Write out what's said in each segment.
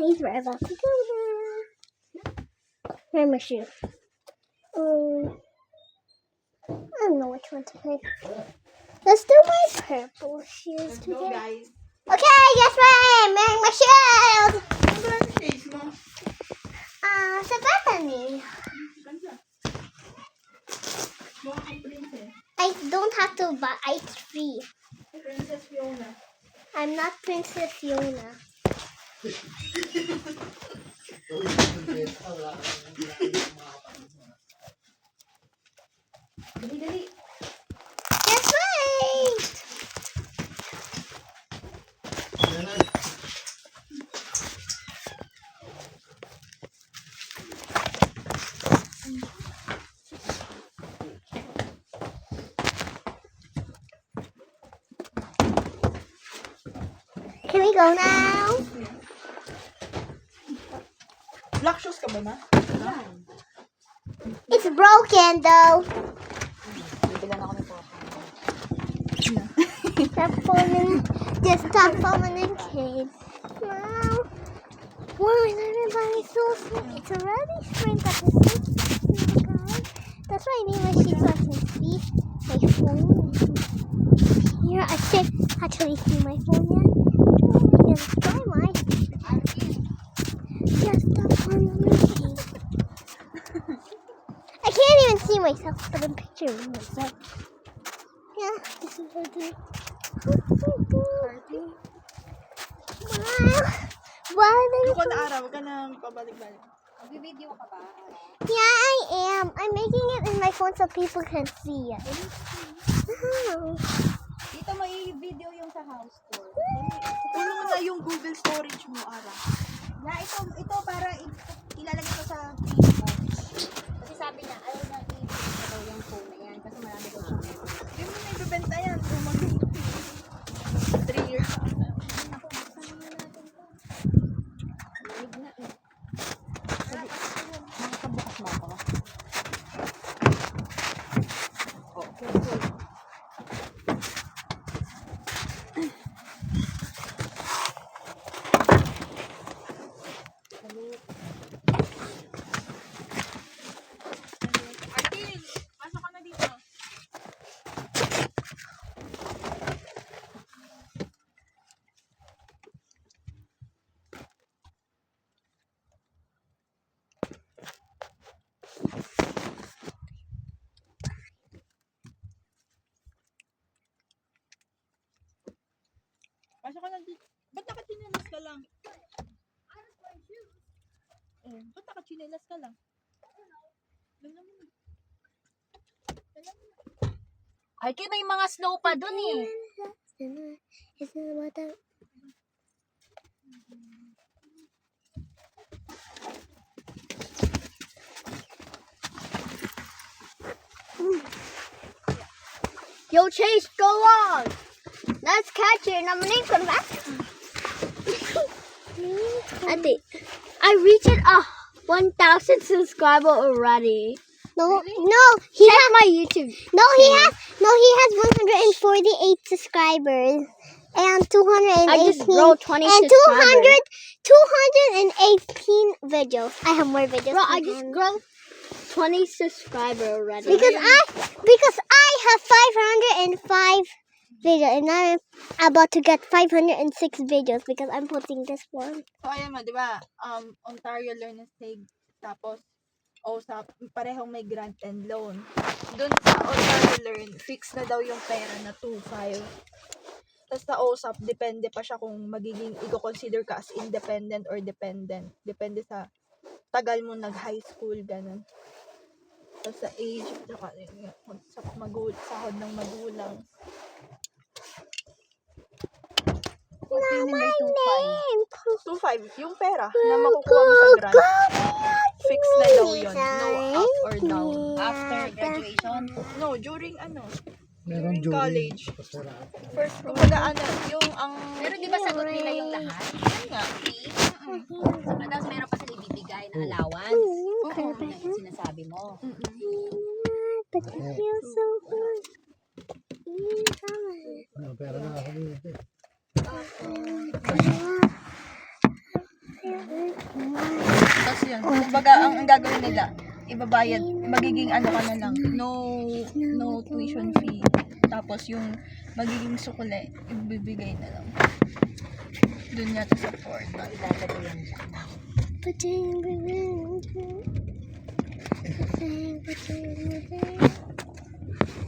Mommy's right about to go now. Where's my shoe? I don't know which one to pick. Let's do my purple shoes today. Guys. Okay, guess what? I'm wearing my shoes. Sa Bethany. I don't have to buy. It's free. Princess Fiona. I'm not Princess Fiona. Dali. Just wait. Can we go now? Black shoes ka ba na? It's broken though. Bibilan ako nito. Stop falling. Just stop falling in kids. Wow. Wow, is everybody so sweet? It's already spring, but it's so sweet, guys. That's why I need my sheets so I can see my phone. Here, I should actually see my phone yet. Yes, try mine. Just stop falling in kids. I can't even see myself, but I'm picturing myself. Yeah, this is what I do. Wow. Wow. Ako na araw, huwag ka na pabalik-balik. Mag-video ka ba? Yeah, I am. I'm making it in my phone so people can see it. Oh. Dito may video yung sa house tour. Tulong mo na yung Google storage mo, Ara. Na ito para ilalagay ko sa Facebook. Kasi sabi niya, ayaw na i-video daw yung phone na yan. Kasi marami daw siyang memory. Hindi mo na ibibenta yan. 3 years na. Nakabukas mo ako. Artin, pasok ka na dito. Pasok ka na dito. Ba't nakachinelas ka lang? Oh, ba't nakachinelas ka lang? Dala mo na. Ay, may mga snow pa dun eh. Is it about that? Yo, Chase, go on. Let's catch it. I'm gonna come back. I reached 1,000 subscriber already. No, he has my YouTube. No, he has 148 subscribers and 218. I just wrote 20 and subscribers. 218 videos. I have more videos. Bro, I just grew 20 subscribers already. because I have 505 videos and I'm about to get 506 videos because I'm posting this one. So, ayan mo, di ba? Ontario Learn and Save. Tapos, OSAP, parehong may grant and loan. Doon sa Ontario Learn, fix na daw yung pera na 2.5. Tapos sa OSAP, depende pa siya kung magiging, i-consider ka as independent or dependent. Depende sa tagal mo nag-high school, ganun. Tapos sa age, sa sahod ng magulang. What do you mean by 2.5? 2.5, yung pera na makukuha mo sa grant. Fix na daw yun. No up or down. After graduation? No, during Meron during college. Pasarap. First, kumbaga yung ang... Pero di ba sagot nila yung lahat? Yan nga. Free? Tapos meron pa sila ibibigay na allowance. Oo, yun ang sinasabi mo. But it feels so good. Pera na ako dito. I feel Tapos yun, kumbaga ang gagawin nila, ibabayad, magiging ano ka na lang, no tuition fee. Tapos yung magiging sukule, ibibigay na lang. Doon yata sa portal. Ilalagay yan siya.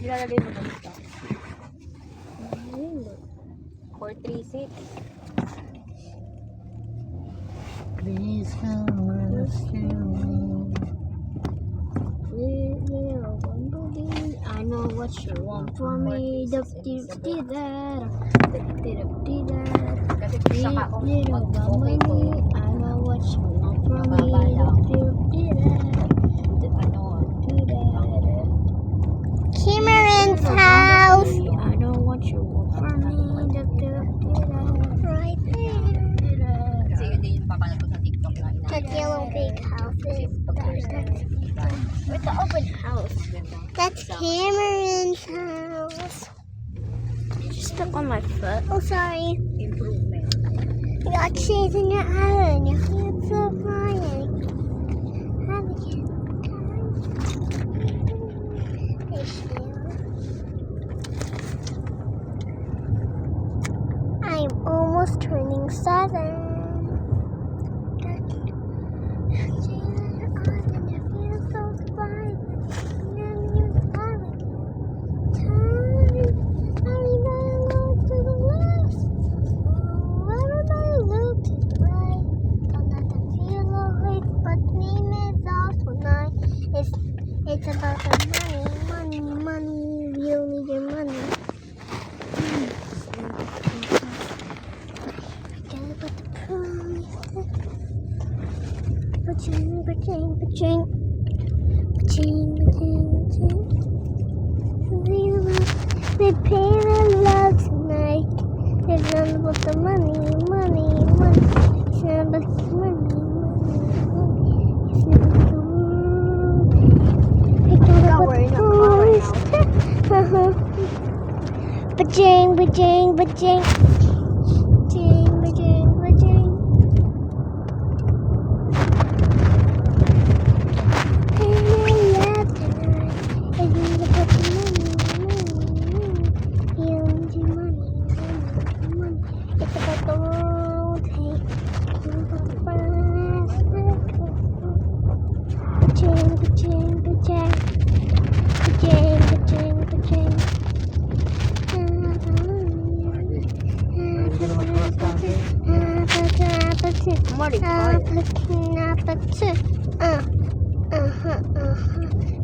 Ilalagay mo ba dito? 436. Please come rescue me. Little bumblebee, I know what you want from me. Kasi saka kung okay ko, I know what you want from me. Mababa lang. Cameron's house. I know what you want from me. Right there. Kasi yun din yung papanood ko sa TikTok na That yellow big house is It's an open house. That's Cameron's house. Just stuck on my foot. Oh, sorry. Improvement. You got cheese in your eye and your hands so flying. I'm almost turning 7. It's about the money, you need your money. Gotta put the promise. Ba-ching. They pay their love tonight. It's not about the money. It's not about the money. It's not about the world. I gotta put the promise. Ba-ching. Ba-ching.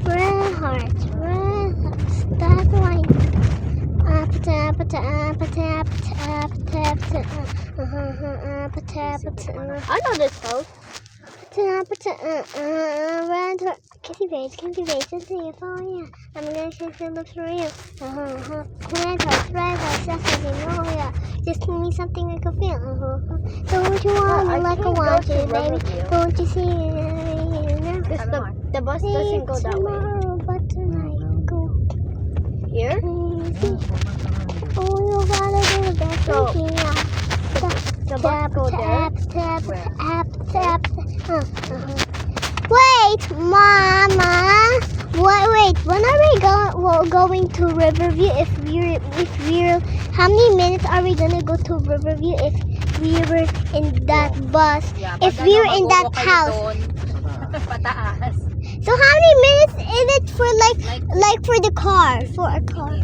Red hearts, stop line. I know this house. Red heart. Kissy face, just see if oh yeah. I'm gonna just look for you. Red hearts, that's what you know, yeah. Just give me something I can feel. Don't you want me like I want you, baby? Don't you see it? The bus doesn't go that way. But tonight, go Here? crazy. Oh, you gotta do the best So, you can. The bus go there? Tap. Wait, Mama. Wait. When are we going to Riverview? If we're, how many minutes are we gonna go to Riverview if we were in that bus? Yeah, If we were in that house. Pataas. So how many minutes is it for like for the car? For a car.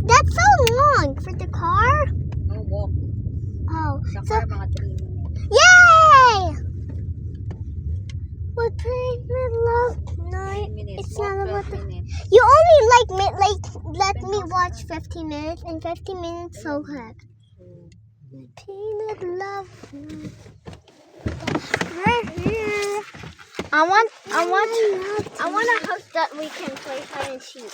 That's so long for the car. No walk. Oh, Sa so car, mga 3 minutes. yay! We're playing with love 3 tonight. minutes. It's Walk not about 12 the. minutes. You only let me watch 15 minutes, and 15 minutes so good. Painted love. Right here. I want a house that we can play hide and seek.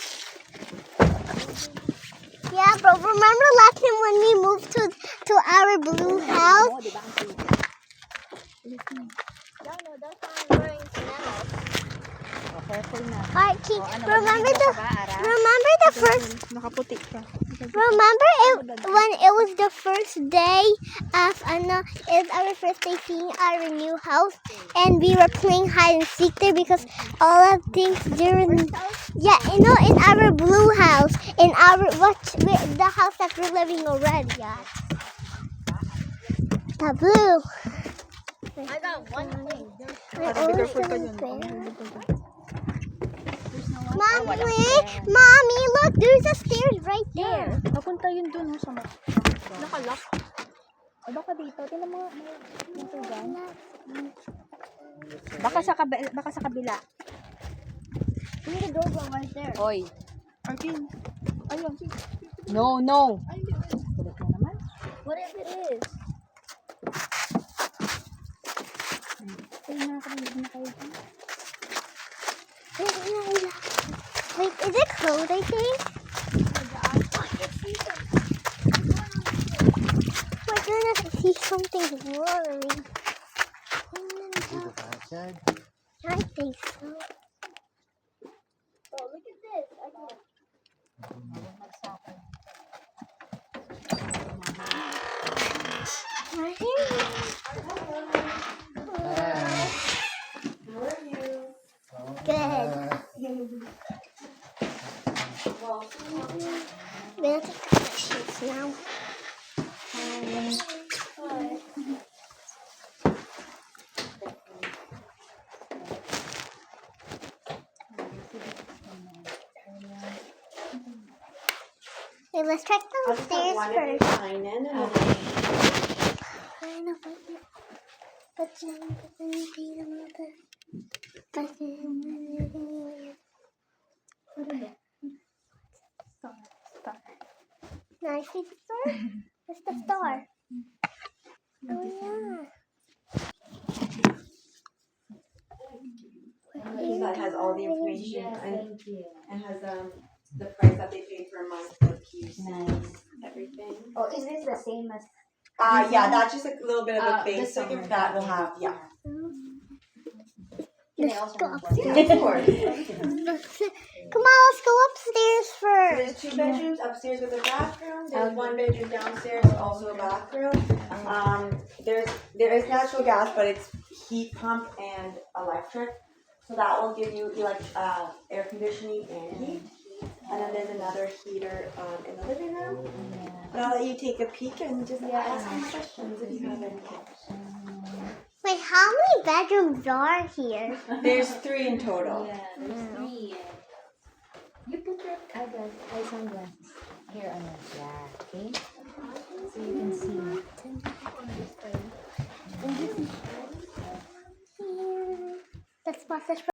Yeah, bro. Remember last time when we moved to our blue house? Oh, diba ang cute? No, that's why I'm wearing sandals. Oh, careful na. Alright, King. Oh, ano, Remember magiging the ka ba, Ara? remember the first Nakaputi ka. Remember when it was the first day of it was our first day seeing our new house, and we were playing hide and seek there because all of things during in our blue house, in the house that we're living already at. The blue. I got one thing. I Be always careful ka do dyan. bear. Mommy, look, there's a stairs right there. Papunta yun dun sa Nakalock. O baka dito. Tingnan mo. Dito dyan. Baka sa kabila. There's a door right there. Hoy. Arkin. Ayun. No. Ay, hindi. Kulit mo naman. What if it is? Tingnan na kayo dyan. Wait, is it cold, I think? We're gonna see something worrying. I think so. Oh, look at this. Right here. Good. We're gonna take the sheets now. Okay, let's check downstairs first. Now I see the star. Where's the star? Oh yeah. That has all the information and has the price that they paid per month for keys, everything. Oh, is this the same as... Yeah, that's just a little bit of a the base summer that will have, yeah. Let's go upstairs. Yeah, of course. Come on, let's go upstairs So first. there's 2 bedrooms upstairs with a bathroom. There's 1 bedroom downstairs, also a bathroom. There is natural gas, but it's heat pump and electric. So that will give you air conditioning and heat. And then there's another heater in the living room. But I'll let you take a peek and just ask some questions if you have any. Wait, how many bedrooms are here? There's 3 in total. There's 3. You put your eye sunglasses here on it. Yeah, okay? So you can see. Let's pass this.